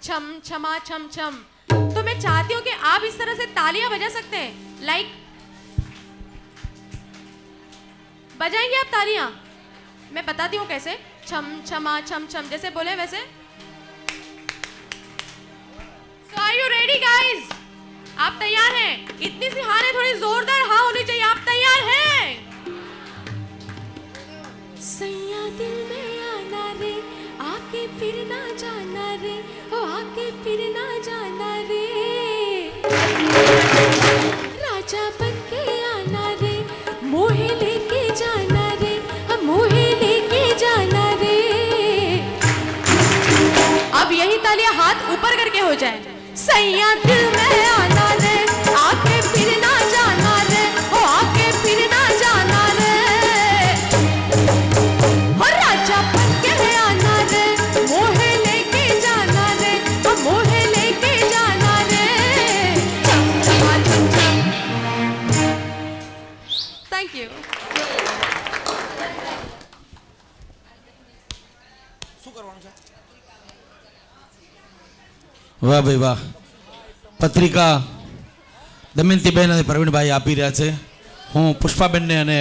छम छमा छम छम। तो मैं चाहती हूँ कि आप इस तरह से तालियां बजा सकते हैं। लाइक बजाएंगे आप तालियां? मैं बताती हूँ कैसे। छम छमा छम छम जैसे बोले वैसे। So are you ready guys? आप तैयार हैं? इतनी सी हार है, थोड़ी जोरदार हाँ होनी चाहिए। आप तैयार हैं? सैया दिल में आना रे, आके फिर ना जाना रे, ओ आके फिर ना जाना रे, राजा बन के आना रे, मोहे लेके जाना रे, हम मोहे लेके जाना रे। अब यही तालियां हाथ ऊपर करके हो जाए। सैया दिल में आना रे, आके फिर ना जाना रे, ओ आके फिर ना जाना रे, हो राजा बन के आना रे, मोहे लेके जाना रे, ओ मोहे लेके जाना रे। चम चमा चम चम। Thank you. वाह भाई वाह। पत्रिका दमयंतीबेन અને પ્રવીણભાઈ આપી રહ્યા છે। હું પુષ્પાબેનને અને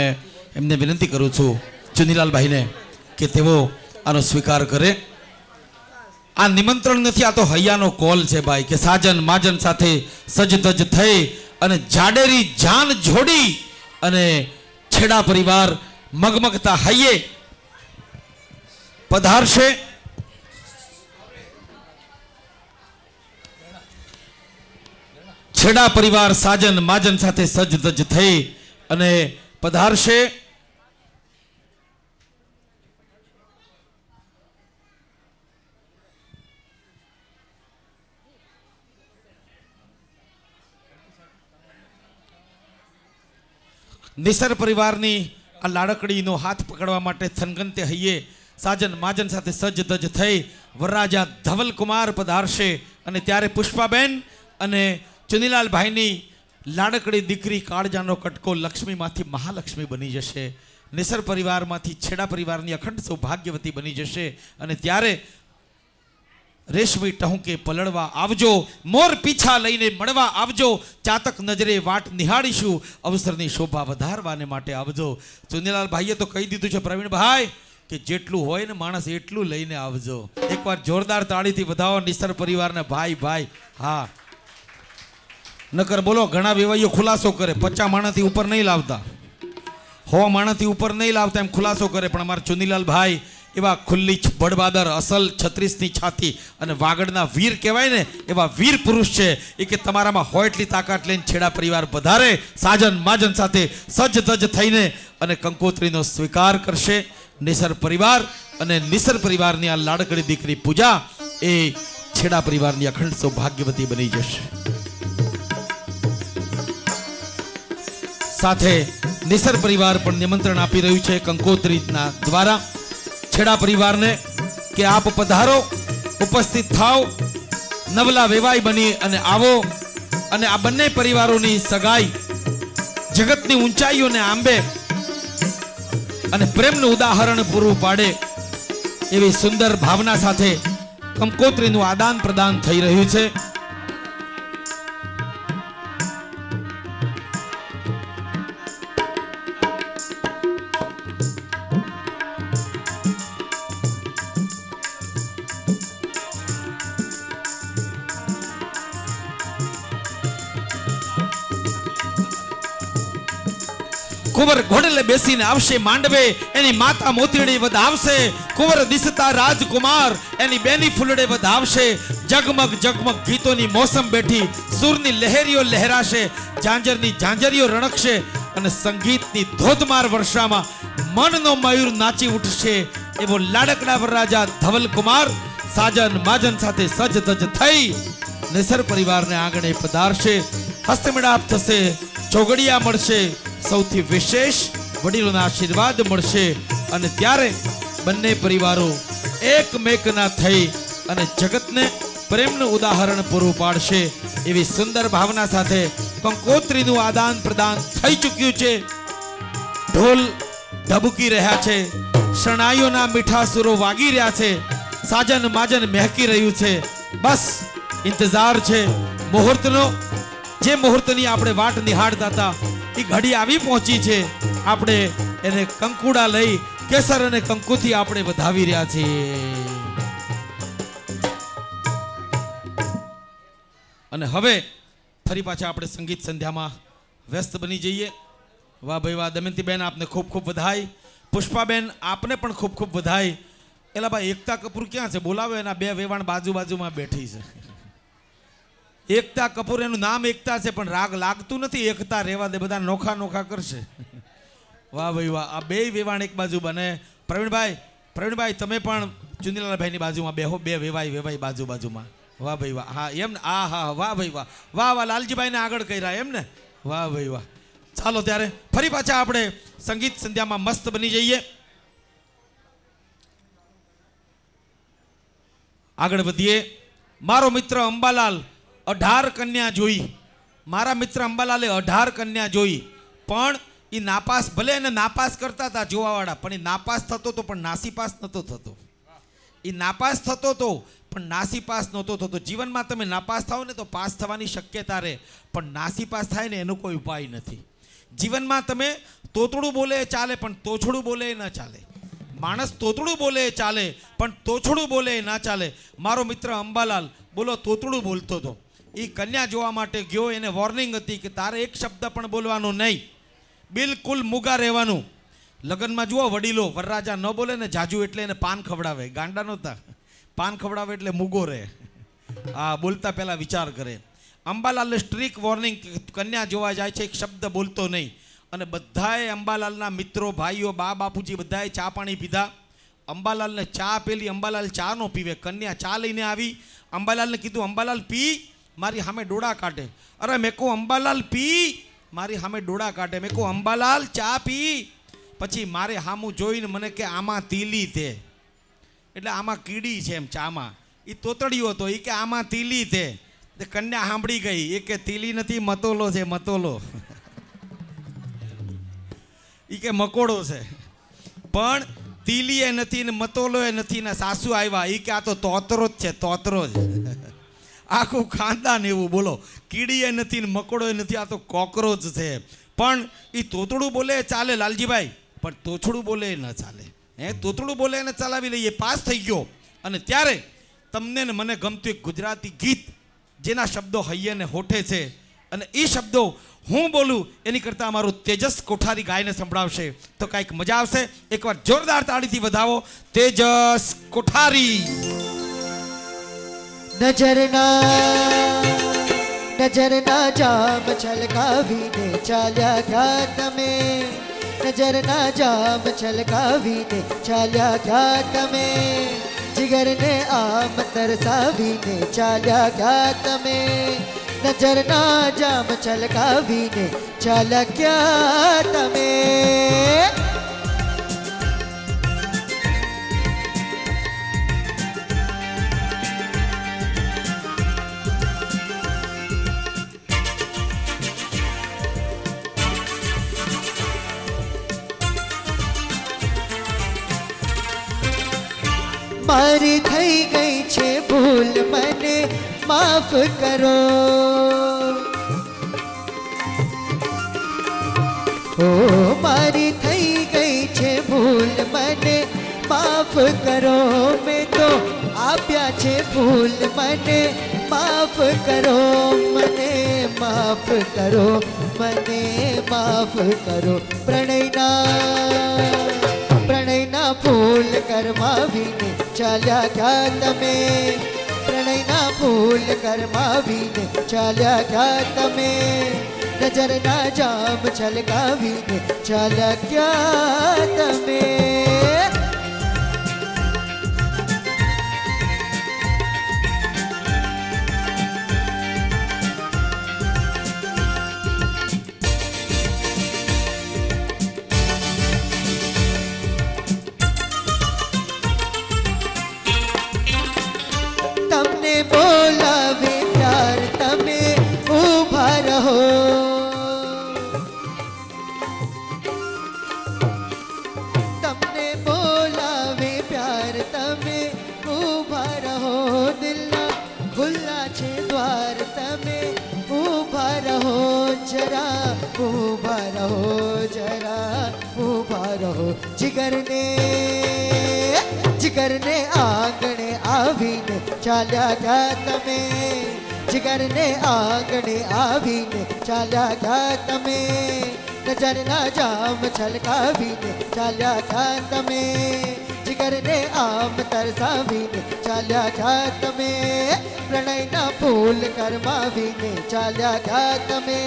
એમને વિનંતી કરું છું ચુનીલાલભાઈને કે તેઓ આનો સ્વીકાર કરે। આ નિમંત્રણ નથી, આ તો હૈયાનો કોલ છે ભાઈ, કે સાજન માજન સાથે સજધજ થઈ અને જાડેરી જાન જોડી અને છેડા પરિવાર મગમગતા હૈયે પધારશે. છેડા પરિવાર સાજન માજન સાથે સજ્જ ધજ થઈ અને પધારશે. નિસર પરિવારની આ લાડકડીનો હાથ પકડવા માટે થનગનતે હૈયે સાજન માજન સાથે સજ્જ ધજ થઈ વરરાજા ધવલકુમાર પધારશે. અને ત્યારે પુષ્પાબેન અને ચુનીલાલભાઈની લાડકડી દીકરી કાળજાનો કટકો લક્ષ્મીમાંથી મહાલક્ષ્મી બની જશે. નિસર પરિવારમાંથી છેડા પરિવારની અખંડ સૌભાગ્યવતી બની જશે. અને ત્યારે રેશમી ટહુકે પલળવા આવજો, મોર પીછા લઈને મળવા આવજો, ચાતક નજરે વાટ નિહાળીશું, અવસરની શોભા વધારવાને માટે આવજો. ચુનીલાલભાઈએ તો કહી દીધું છે પ્રવીણભાઈ કે જેટલું હોય ને માણસ એટલું લઈને આવજો. એકવાર જોરદાર તાળીથી વધાવો નિસર પરિવારને. ભાઈ ભાઈ હા, નકર બોલો ઘણા વેવાઈઓ ખુલાસો કરે 50 માણાથી ઉપર નહીં લાવતા, 100 માણાથી ઉપર નહીં લાવતા એમ ખુલાસો કરે. પણ અમારા ચુનીલાલભાઈ એવા ખુલ્લી બળબાદર અસલ 36ની છાતી અને વાગડના વીર કહેવાય ને એવા વીર પુરુષ છે. એ કે તમારામાં હોય એટલી તાકાત લઈને છેડા પરિવાર પધારે સાજન માજન સાથે સજ્જ ધજ થઈને અને કંકોત્રીનો સ્વીકાર કરશે. નિસર પરિવાર અને નિસર પરિવારની આ લાડકડી દીકરી પૂજા એ છેડા પરિવારની અખંડ સૌભાગ્યવતી બની જશે. સાથે નિસર પરિવાર પણ નિમંત્રણ આપી રહ્યું છે કંકોત્રીના દ્વારા છેડા પરિવારને કે આપ પધારો, ઉપસ્થિત થાવ, નવલા વેવાઈ બની અને આવો અને આ બંને પરિવારોની સગાઈ જગતની ઊંચાઈઓને આંબે અને પ્રેમનું ઉદાહરણ પૂરું પાડે એવી સુંદર ભાવના સાથે કંકોત્રીનું આદાન પ્રદાન થઈ રહ્યું છે. કુંવર ઘોડલે બેસીને આવશે માંડવે, એની માતા મોતીડી વધાવશે. કુંવર દિસતા રાજકુમાર એની બેની ફૂલડે વધાવશે. જગમગ જગમગ ગીતોની મોસમ બેઠી, સૂરની લહેરીઓ લહેરાશે, ઝાંઝરની ઝાંઝરીઓ રણકશે અને સંગીતની ધોધમાર વર્ષામાં મનનો મયુર નાચી ઉઠશે. એવો લાડકડા વરરાજા ધવલકુમાર સાજન માજન સાથે સજ્જ ધજ થઈ નિસર પરિવારને આંગણે પધારશે. હસ્તમેળાપ થશે, ચોગડિયા મળશે, સૌથી વિશેષ વડીલોના આશીર્વાદ મળશે. અને ત્યારે બંને પરિવારો એકમેકના થઈ અને જગતને પ્રેમનું ઉદાહરણ પૂરું પાડશે. એવી સુંદર ભાવના સાથે કંકોત્રીનું આદાન પ્રદાન થઈ ચૂક્યું છે. ઢોલ ધબકી રહ્યા છે, શરણાઈઓના મીઠા સુરો વાગી રહ્યા છે, સાજન માજન મહેકી રહ્યું છે. બસ ઇંતજાર છે મુહૂર્તનો. જે મુહૂર્તની આપણે વાટ નિહાળતા હતા એ ઘડી આવી પહોંચી છે. આપણે એને કંકુડા લઈ કેસર અને કંકુથી આપણે વધાવી રહ્યા છીએ. અને હવે ફરી પાછા આપણે સંગીત સંધ્યામાં વ્યસ્ત બની જઈએ. વાહ ભાઈ વાહ. દમયંતીબેન આપને ખૂબ ખૂબ વધાઈ. પુષ્પાબેન આપને પણ ખૂબ ખૂબ વધાઈ. એલા ભાઈ એકતા કપૂર ક્યાં છે? બોલાવો. એના બે વેવાણ બાજુ બાજુમાં બેઠી છે. એકતા કપૂર, એનું નામ એકતા છે પણ રાગ લાગતું નથી. એકતા રહેવા દે, બધા નોખા નોખા કરશે. વાહ ભાઈ વાહ. આ બે વેવાણ એક બાજુ બને. પ્રવીણભાઈ તમે પણ ચુનીલાલભાઈની બાજુમાં બેહો. બે વેવાઈ બાજુ બાજુમાં. વાહ ભાઈ વાહ. હા એમ ને. આ હા વાહ ભાઈ વાહ. વાહ વાહ. લાલજીભાઈને આગળ કર્યા એમ ને. વાહ ભાઈ વાહ. ચાલો ત્યારે ફરી પાછા આપણે સંગીત સંધ્યામાં મસ્ત બની જઈએ. આગળ વધીએ. મારો મિત્ર અંબાલાલ 18 કન્યા જોઈ. મારા મિત્ર અંબાલાલે 18 કન્યા જોઈ, પણ એ નાપાસ, ભલે એને નાપાસ કરતા હતા જોવાવાળા, પણ એ નાપાસ થતો હતો પણ નાસીપાસ નહોતો થતો. એ નાપાસ થતો હતો પણ નાસીપાસ નહોતો થતો. જીવનમાં તમે નાપાસ થાઓ ને તો પાસ થવાની શક્યતા રહે, પણ નાસીપાસ થાય ને એનો કોઈ ઉપાય નથી. જીવનમાં તમે તોતડું બોલે ચાલે પણ તોછડું બોલે ન ચાલે. માણસ તોતડું બોલે ચાલે પણ તોછડું બોલે ના ચાલે. મારો મિત્ર અંબાલાલ બોલો તોતડું બોલતો હતો. એ કન્યા જોવા માટે ગયો, એને વોર્નિંગ હતી કે તારે એક શબ્દ પણ બોલવાનો નહીં, બિલકુલ મૂગા રહેવાનું. લગ્નમાં જુઓ વડીલો વરરાજા ન બોલે ને જાજુ એટલે એને પાન ખવડાવે, ગાંડા નહોતા, પાન ખવડાવે એટલે મૂગો રહે. હા, બોલતા પહેલાં વિચાર કરે. અંબાલાલને સ્ટ્રીક વોર્નિંગ, કન્યા જોવા જાય છે એક શબ્દ બોલતો નહીં. અને બધાએ અંબાલાલના મિત્રો, ભાઈઓ, બા બાપુજી બધાએ ચા પાણી પીધા. અંબાલાલને ચા પેલી, અંબાલાલ ચા નો પીવે. કન્યા ચા લઈને આવી, અંબાલાલને કીધું અંબાલાલ પી, મારી સામે ડોળા કાઢે. અરે મેં કહું અંબાલાલ પી, મારી સામે ડોળા કાઢે. મેં કહું અંબાલાલ ચા પી. પછી મારે સામું જોઈને મને કે આમાં તીલી તે, એટલે આમાં કીડી છે એમ ચામાં. એ તોતડિયો હતો, એ કે આમાં તીલી તે. કન્યા સાંભળી ગઈ, એ કે તીલી નથી મતોલો છે, મતોલો. એ કે મકોડો છે. પણ તીલી એ નથી ને મતોલો એ નથી ને સાસુ આવ્યા, એ કે આ તો તોતરો જ છે, તોતરો જ. આખું ખાનદાન એવું, બોલો. કીડી એ નથી ને મકોડો એ નથી, આ તો કોકરોચ છે. પણ એ તોતડું બોલે ચાલે લાલજીભાઈ, પણ તોછડું બોલે ન ચાલે. તોતડું બોલે એને ચલાવી લઈએ. પાસ થઈ ગયો. અને ત્યારે તમને ને મને ગમતું એક ગુજરાતી ગીત જેના શબ્દો હૈયે ને હોઠે છે, અને એ શબ્દો હું બોલું એની કરતાં અમારું તેજસ કોઠારી ગાયને સંભળાવશે તો કાંઈક મજા આવશે. એકવાર જોરદાર તાળીથી વધાવો તેજસ કોઠારી. નજરના જામ છલકાવીને ચાલ્યા ગયા તમે, નજરના જામ છલકાવીને ચાલ્યા ગયા તમે, જીગરને આમ તરસાવીને ચાલ્યા ગયા તમે, નજરના જામ છલકાવીને ચાલ્યા ગયા તમે. મારી થઈ ગઈ છે ભૂલ, મને માફ કરો. ઓ મારી થઈ ગઈ છે ભૂલ, મને માફ કરો. મેં તો આપ્યા છે ભૂલ, મને માફ કરો. મને માફ કરો, મને માફ કરો. પ્રણયના ફૂલ કરમાવીને ચાલ્યા ગયા તમે, પ્રણયના ફૂલ કરમાવીને ચાલ્યા ગયા તમે, નજરના જામ છલકાવીને ચાલ્યા ગયા તમે. બોલાવે પ્યાર તમે ઊભા રહો, તમને બોલાવે પ્યાર તમે ઊભા રહો. દિલના ખુલ્લા છે દ્વાર, તમે ઊભા રહો. જરા ઊભા રહો, જરા ઊભા રહો. જીગરને આંગણે આવીને ચાલ્યા ગયા તમે, જીગરને આંગણે આવીને ચાલ્યા ગયા તમે, નજરના જામ છલકાવીને ચાલ્યા ગયા તમે, જીગરને આમ તરસાવીને ચાલ્યા ગયા તમે, પ્રણયના ફૂલ કરમાવીને ચાલ્યા ગયા તમે,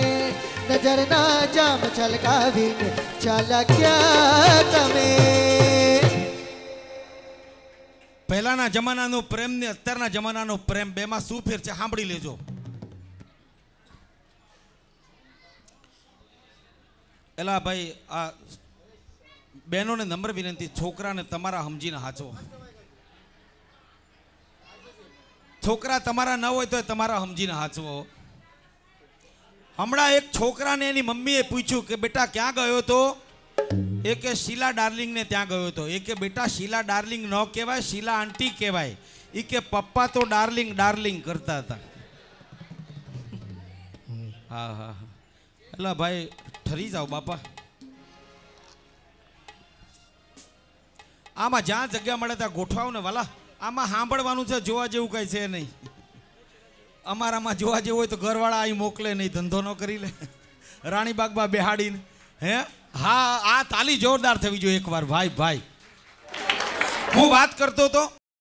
નજરના જામ છલકાવીને ચાલ્યા ગયા તમે. પહેલાના જમાનાનો પ્રેમ ને અત્યારના જમાનાનો પ્રેમ બેમાં શું ફેર છે સાંભળી લેજો. એલા ભાઈ, આ બહેનોને નમ્ર વિનંતી, છોકરાને તમારા સમજીને હાચો. છોકરા તમારા ન હોય તો તમારા સમજીને હાચવો. હમણાં એક છોકરાને એની મમ્મીએ પૂછ્યું કે બેટા ક્યાં ગયો તો? એ કે શીલા ડાર્લિંગ ને ત્યાં ગયો હતો. એ કે બેટા શીલા ડાર્લિંગ ન કહેવાય, શીલા આંટી કહેવાય. એ કે પપ્પા તો ડાર્લિંગ ડાર્લિંગ કરતા હતા. હા હા હા, એલા ભાઈ ઠરી જાઓ બાપા. આમાં જ્યાં જગ્યા મળે ત્યાં ગોઠવાવ ને વાલા. આમાં સાંભળવાનું છે, જોવા જેવું કઈ છે નહીં. અમારામાં જોવા જેવું હોય તો ઘરવાળા અહીં મોકલે નહીં, ધંધો ન કરી લે, રાણીબાગમાં બેહાડીને. હે હા, આ તાલી જોરદાર થવી જોઈએ એકવાર. ભાઈ હું વાત કરતો હતો